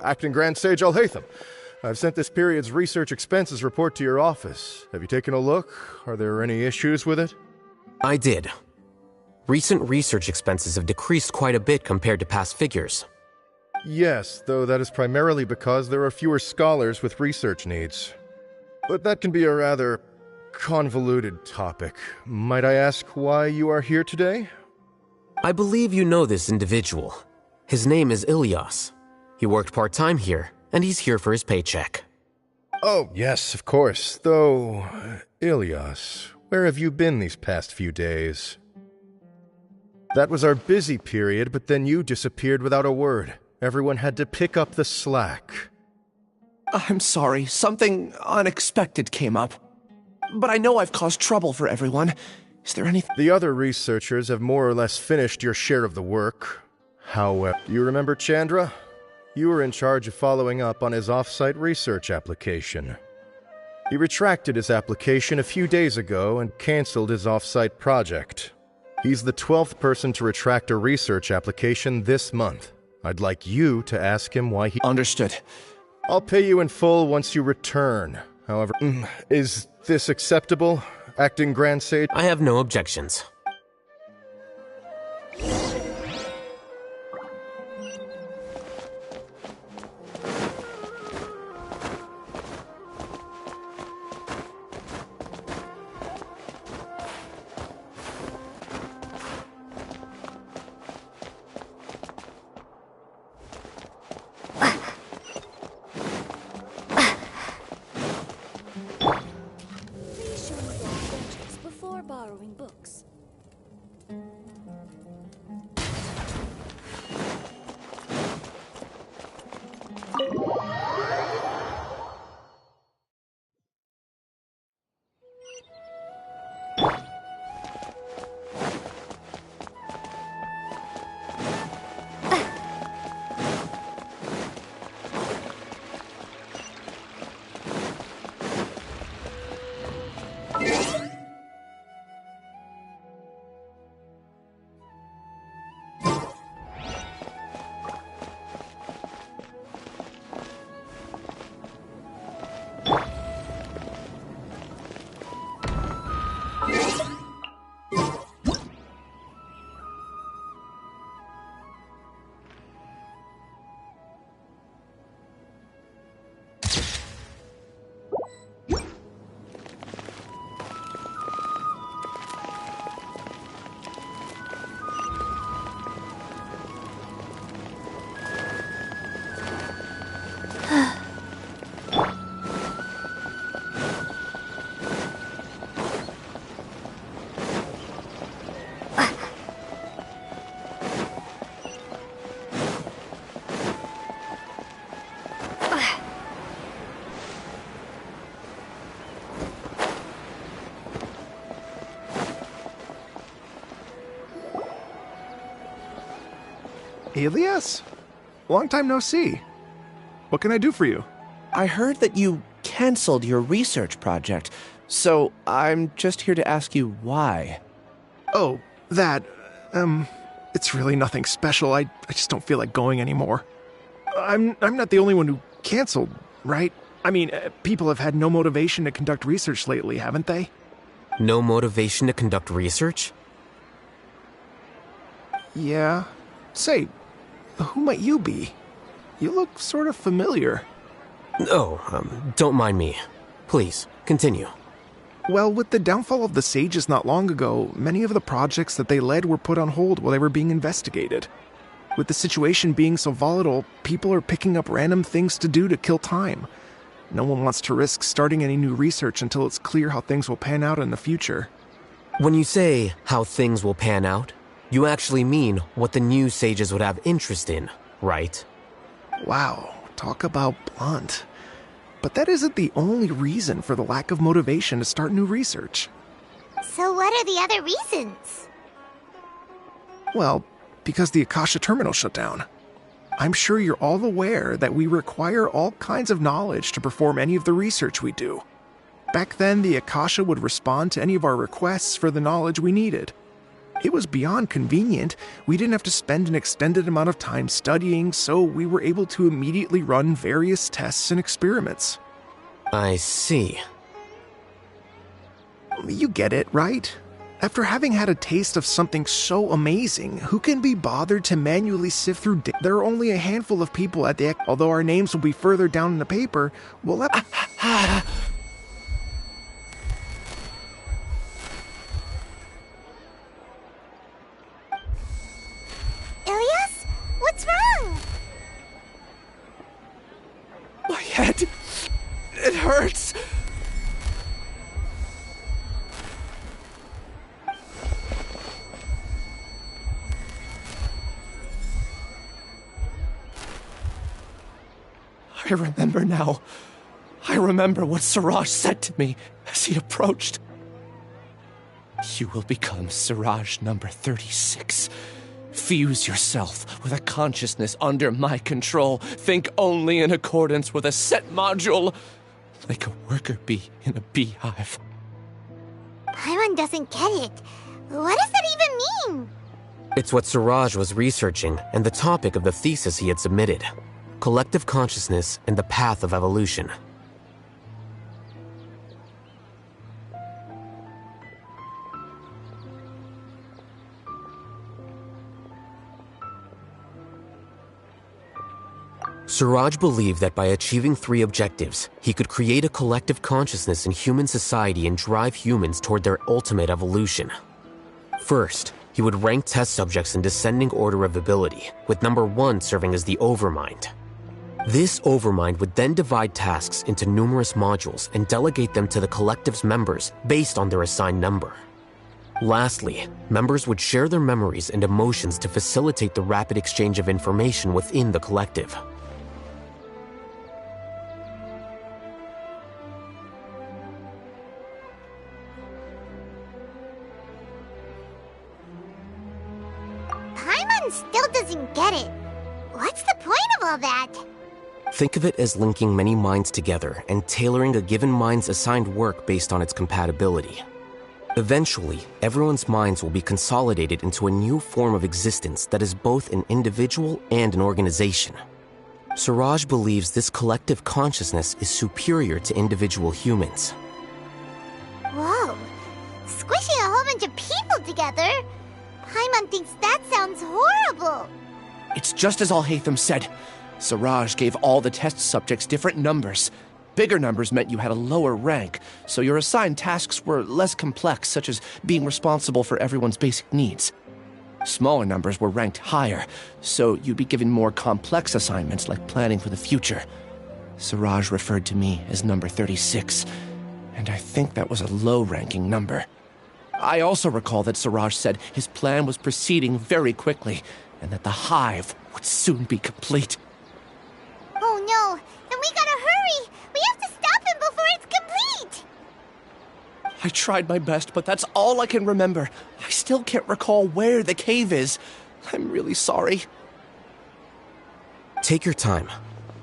Acting Grand Sage Alhaitham. I've sent this period's research expenses report to your office. Have you taken a look? Are there any issues with it? I did. Recent research expenses have decreased quite a bit compared to past figures. Yes, though that is primarily because there are fewer scholars with research needs. But that can be a rather convoluted topic. Might I ask why you are here today? I believe you know this individual. His name is Ilias. He worked part-time here, and he's here for his paycheck. Oh, yes, of course. Though, Ilias, where have you been these past few days? That was our busy period, but then you disappeared without a word. Everyone had to pick up the slack. I'm sorry, something unexpected came up. But I know I've caused trouble for everyone. Is there anything— The other researchers have more or less finished your share of the work. However, you remember Chandra? You were in charge of following up on his off-site research application. He retracted his application a few days ago and canceled his off-site project. He's the 12th person to retract a research application this month. I'd like you to ask him why he— Understood. I'll pay you in full once you return. However, is this acceptable, Acting Grand Sage? I have no objections. Borrowing books. Ilias? Long time no see. What can I do for you? I heard that you canceled your research project, so I'm just here to ask you why. Oh, that, it's really nothing special. I just don't feel like going anymore. I'm not the only one who canceled, right? I mean, people have had no motivation to conduct research lately, haven't they? No motivation to conduct research? Yeah. Say, who might you be? You look sort of familiar. Oh, don't mind me. Please, continue. Well, with the downfall of the sages not long ago, many of the projects that they led were put on hold while they were being investigated. With the situation being so volatile, people are picking up random things to do to kill time. No one wants to risk starting any new research until it's clear how things will pan out in the future. When you say how things will pan out, you actually mean what the new sages would have interest in, right? Wow, talk about blunt. But that isn't the only reason for the lack of motivation to start new research. So what are the other reasons? Well, because the Akasha terminal shut down. I'm sure you're all aware that we require all kinds of knowledge to perform any of the research we do. Back then, the Akasha would respond to any of our requests for the knowledge we needed. It was beyond convenient. We didn't have to spend an extended amount of time studying, so we were able to immediately run various tests and experiments. I see. You get it, right? After having had a taste of something so amazing, who can be bothered to manually sift through There are only a handful of people at the although our names will be further down in the paper, we'll have Ilias? What's wrong? My head. It hurts. I remember now. I remember what Siraj said to me as he approached. You will become Siraj number 36. Fuse yourself with a consciousness under my control. Think only in accordance with a set module, like a worker bee in a beehive. Paimon doesn't get it. What does that even mean? It's what Siraj was researching and the topic of the thesis he had submitted. Collective consciousness and the path of evolution. Siraj believed that by achieving 3 objectives, he could create a collective consciousness in human society and drive humans toward their ultimate evolution. First, he would rank test subjects in descending order of ability, with number 1 serving as the Overmind. This Overmind would then divide tasks into numerous modules and delegate them to the collective's members based on their assigned number. Lastly, members would share their memories and emotions to facilitate the rapid exchange of information within the collective. Paimon still doesn't get it. What's the point of all that? Think of it as linking many minds together and tailoring a given mind's assigned work based on its compatibility. Eventually, everyone's minds will be consolidated into a new form of existence that is both an individual and an organization. Siraj believes this collective consciousness is superior to individual humans. Whoa. Squishing a whole bunch of people together? Paimon thinks that sounds horrible. It's just as Al-Haytham said. Siraj gave all the test subjects different numbers. Bigger numbers meant you had a lower rank, so your assigned tasks were less complex, such as being responsible for everyone's basic needs. Smaller numbers were ranked higher, so you'd be given more complex assignments like planning for the future. Siraj referred to me as number 36, and I think that was a low-ranking number. I also recall that Siraj said his plan was proceeding very quickly, and that the hive would soon be complete. Oh no, then we gotta hurry! We have to stop him before it's complete! I tried my best, but that's all I can remember. I still can't recall where the cave is. I'm really sorry. Take your time.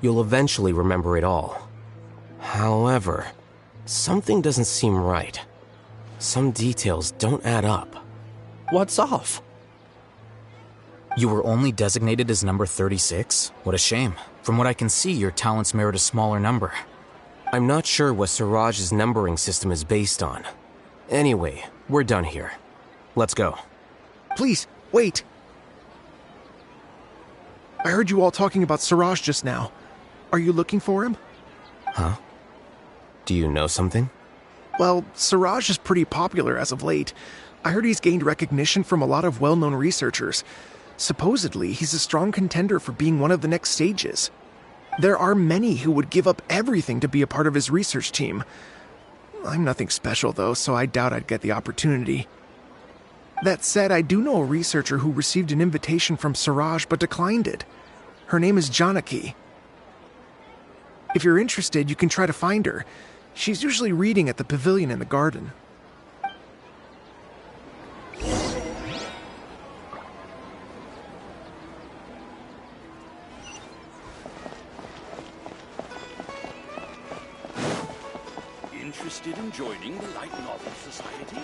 You'll eventually remember it all. However, something doesn't seem right. Some details don't add up. What's off? You were only designated as number 36? What a shame. From what I can see, your talents merit a smaller number. I'm not sure what Siraj's numbering system is based on. Anyway, we're done here. Let's go. Please, wait. I heard you all talking about Siraj just now. Are you looking for him? Huh? Do you know something? Well, Siraj is pretty popular as of late. I heard he's gained recognition from a lot of well-known researchers. Supposedly, he's a strong contender for being one of the next sages. There are many who would give up everything to be a part of his research team. I'm nothing special, though, so I doubt I'd get the opportunity. That said, I do know a researcher who received an invitation from Siraj but declined it. Her name is Janaki. If you're interested, you can try to find her. She's usually reading at the pavilion in the garden. Interested in joining the Light Novel Society?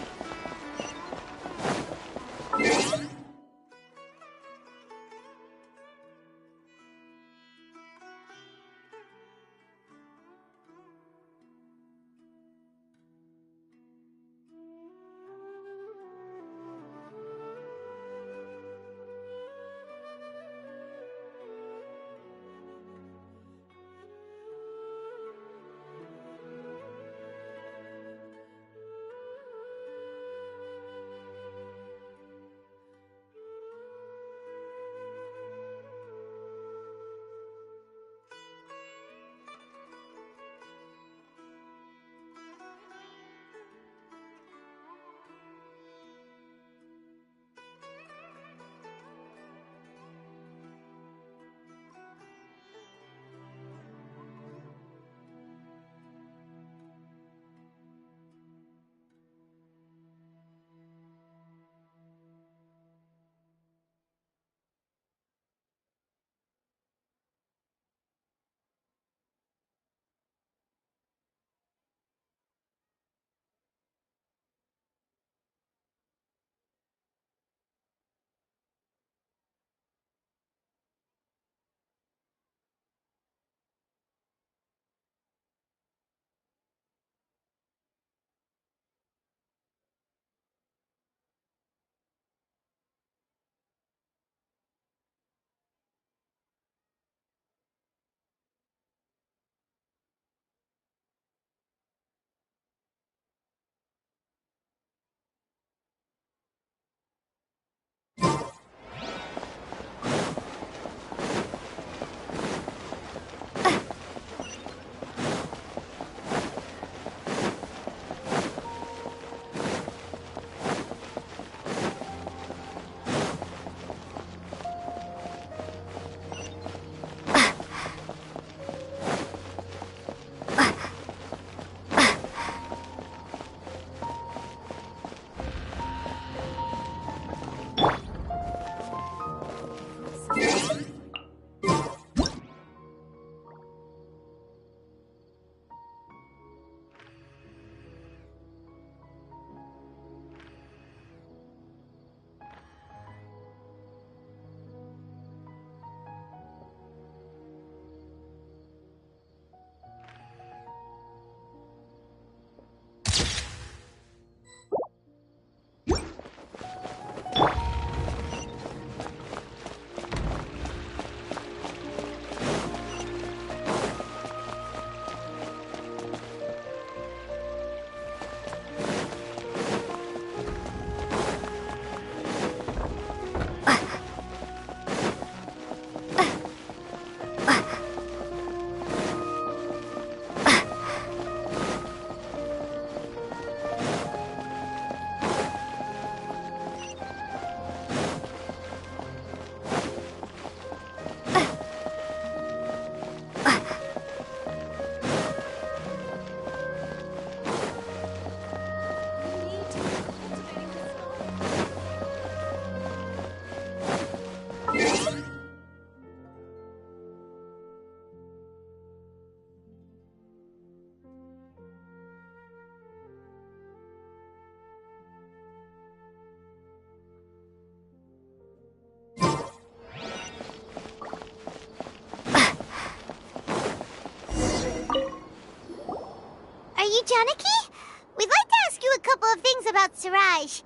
you, Janaki? We'd like to ask you a couple of things about Siraj.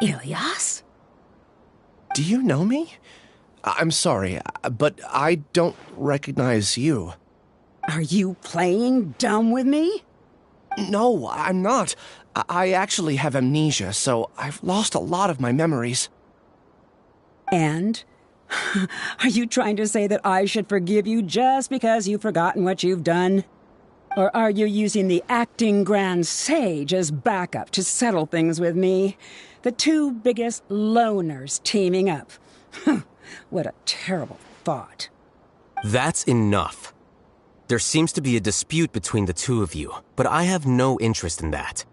Ilyas? Do you know me? I'm sorry, but I don't recognize you. Are you playing dumb with me? No, I'm not. I actually have amnesia, so I've lost a lot of my memories. And? Are you trying to say that I should forgive you just because you've forgotten what you've done? Or are you using the acting grand sage as backup to settle things with me? The two biggest loners teaming up. What a terrible thought. That's enough. There seems to be a dispute between the two of you, but I have no interest in that.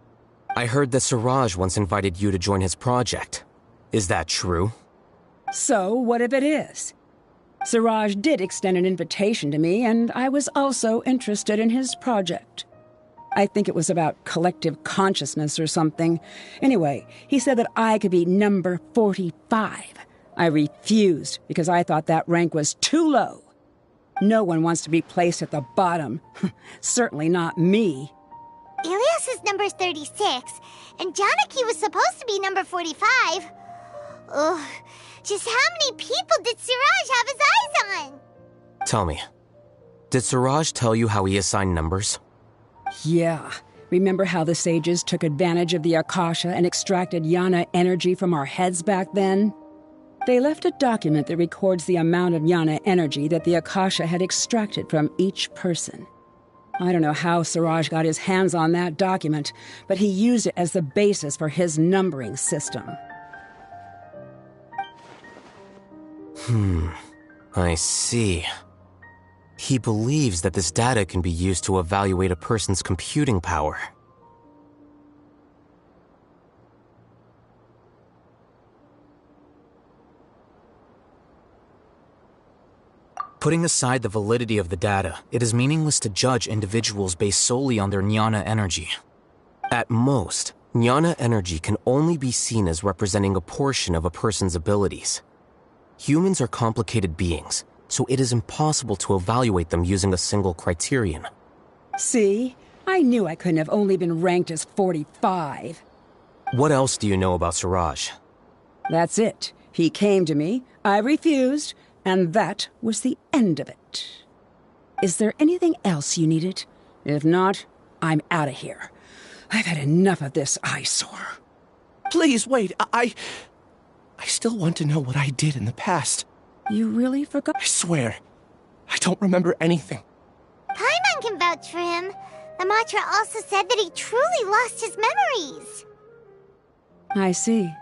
I heard that Siraj once invited you to join his project. Is that true? So, what if it is? Siraj did extend an invitation to me, and I was also interested in his project. I think it was about collective consciousness or something. Anyway, he said that I could be number 45. I refused because I thought that rank was too low. No one wants to be placed at the bottom. Certainly not me. Ilyas is number 36, and Janaki was supposed to be number 45. Ugh, just how many people did Siraj have his eyes on? Tell me, did Siraj tell you how he assigned numbers? Yeah. Remember how the sages took advantage of the Akasha and extracted Yana energy from our heads back then? They left a document that records the amount of Yana energy that the Akasha had extracted from each person. I don't know how Siraj got his hands on that document, but he used it as the basis for his numbering system. I see. He believes that this data can be used to evaluate a person's computing power. Putting aside the validity of the data, it is meaningless to judge individuals based solely on their jnana energy. At most, jnana energy can only be seen as representing a portion of a person's abilities. Humans are complicated beings, so it is impossible to evaluate them using a single criterion. See? I knew I couldn't have only been ranked as 45. What else do you know about Siraj? That's it. He came to me, I refused, and that was the end of it. Is there anything else you needed? If not, I'm out of here. I've had enough of this eyesore. Please, wait, I still want to know what I did in the past. You really forgot? I swear, I don't remember anything. Paimon can vouch for him. The mantra also said that he truly lost his memories. I see.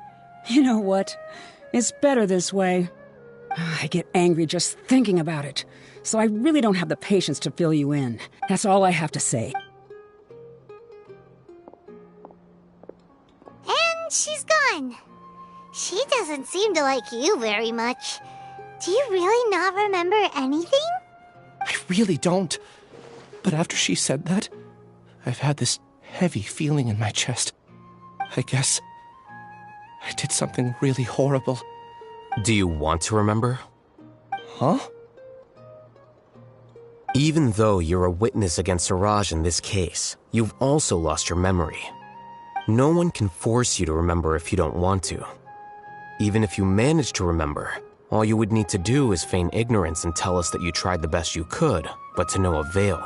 You know what? It's better this way. I get angry just thinking about it, so I really don't have the patience to fill you in. That's all I have to say. And she's gone. She doesn't seem to like you very much. Do you really not remember anything? I really don't. But after she said that, I've had this heavy feeling in my chest. I guess I did something really horrible. Do you want to remember? Huh? Even though you're a witness against Siraj in this case, you've also lost your memory. No one can force you to remember if you don't want to. Even if you manage to remember, all you would need to do is feign ignorance and tell us that you tried the best you could, but to no avail.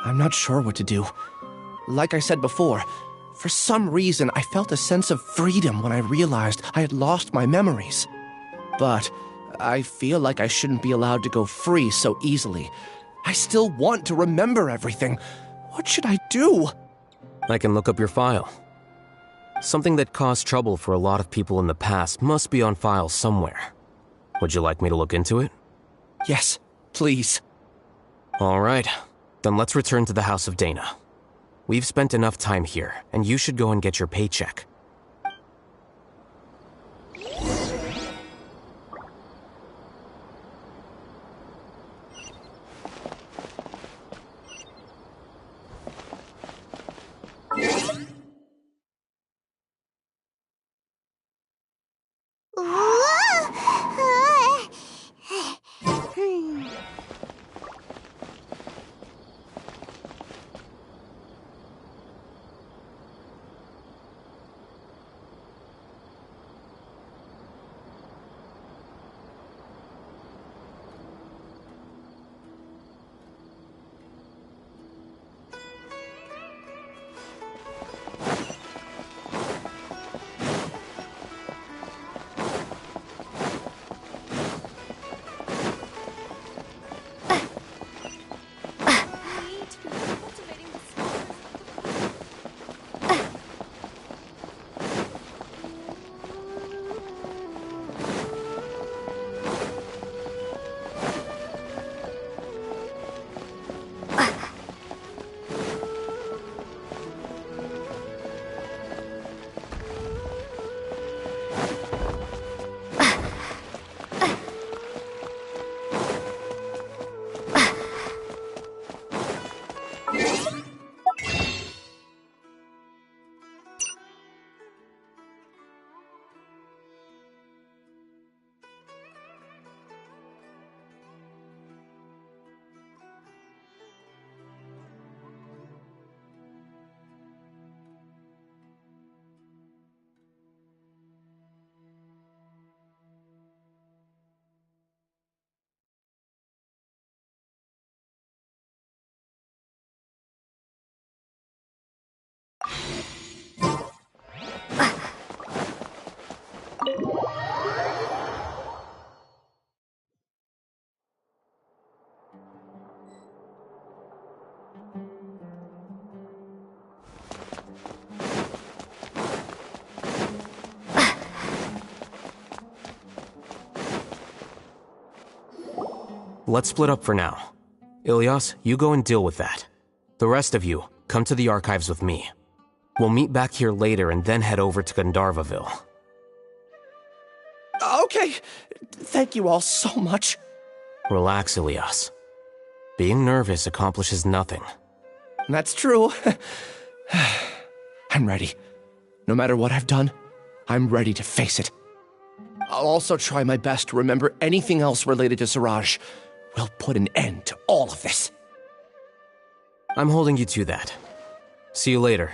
I'm not sure what to do. Like I said before, for some reason I felt a sense of freedom when I realized I had lost my memories. But I feel like I shouldn't be allowed to go free so easily. I still want to remember everything. What should I do? I can look up your file. Something that caused trouble for a lot of people in the past must be on file somewhere. Would you like me to look into it? Yes, please. All right, then let's return to the House of Dana. We've spent enough time here, and you should go and get your paycheck. let's split up for now. Ilias, you go and deal with that. The rest of you, come to the archives with me. We'll meet back here later and then head over to Gandharvaville. Okay, thank you all so much. Relax, Ilias. Being nervous accomplishes nothing. That's true. I'm ready. No matter what I've done, I'm ready to face it. I'll also try my best to remember anything else related to Siraj. We'll put an end to all of this. I'm holding you to that. See you later.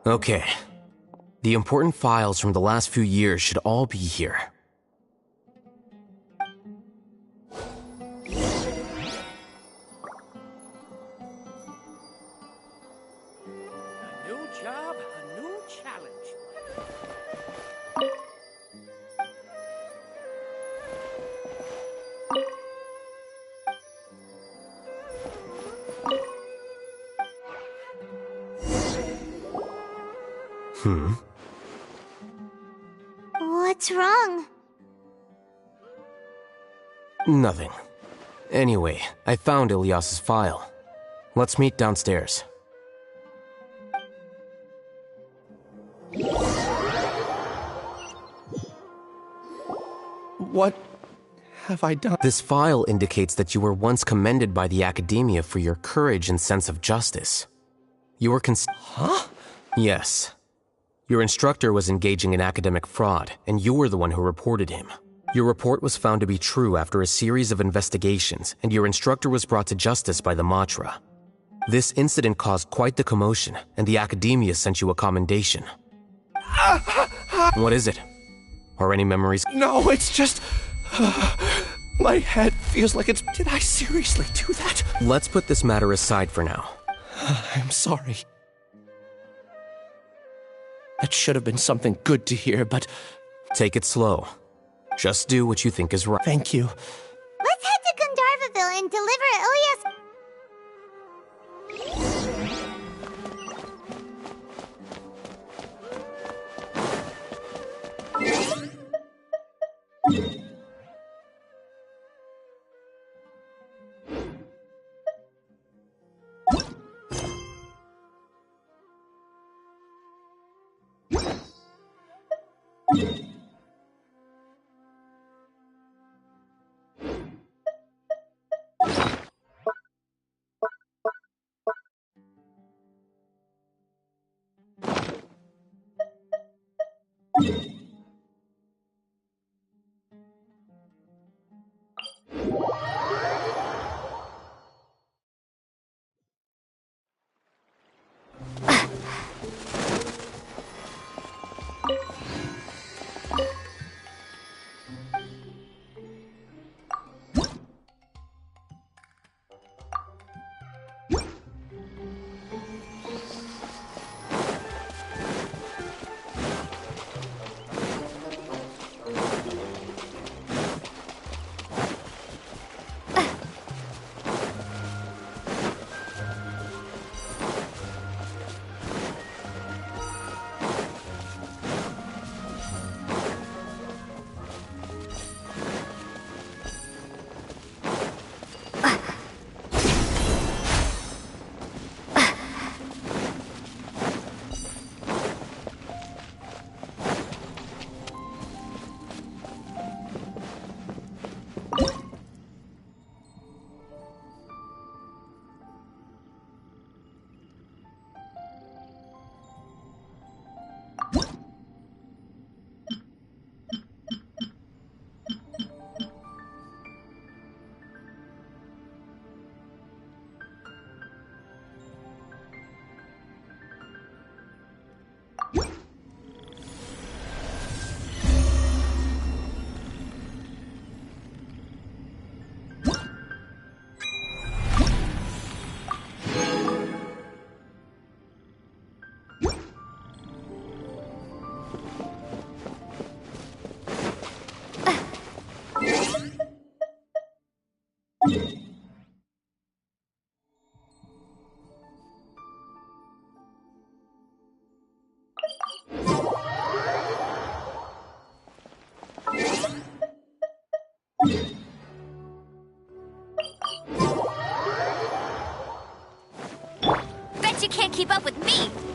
Okay. The important files from the last few years should all be here. A new job, a new challenge. What's wrong? Nothing. Anyway, I found Ilias's file. Let's meet downstairs. What have I done? This file indicates that you were once commended by the Academia for your courage and sense of justice. You were Huh? Yes. Your instructor was engaging in academic fraud, and you were the one who reported him. Your report was found to be true after a series of investigations, and your instructor was brought to justice by the Matra. This incident caused quite the commotion, and the Academia sent you a commendation. What is it? Are any memories? No, it's just... my head feels like it's... Did I seriously do that? Let's put this matter aside for now. I'm sorry. That should have been something good to hear, but... Take it slow. Just do what you think is right. Thank you. Let's head to Gandharvaville and deliver Ilias. you can't keep up with me.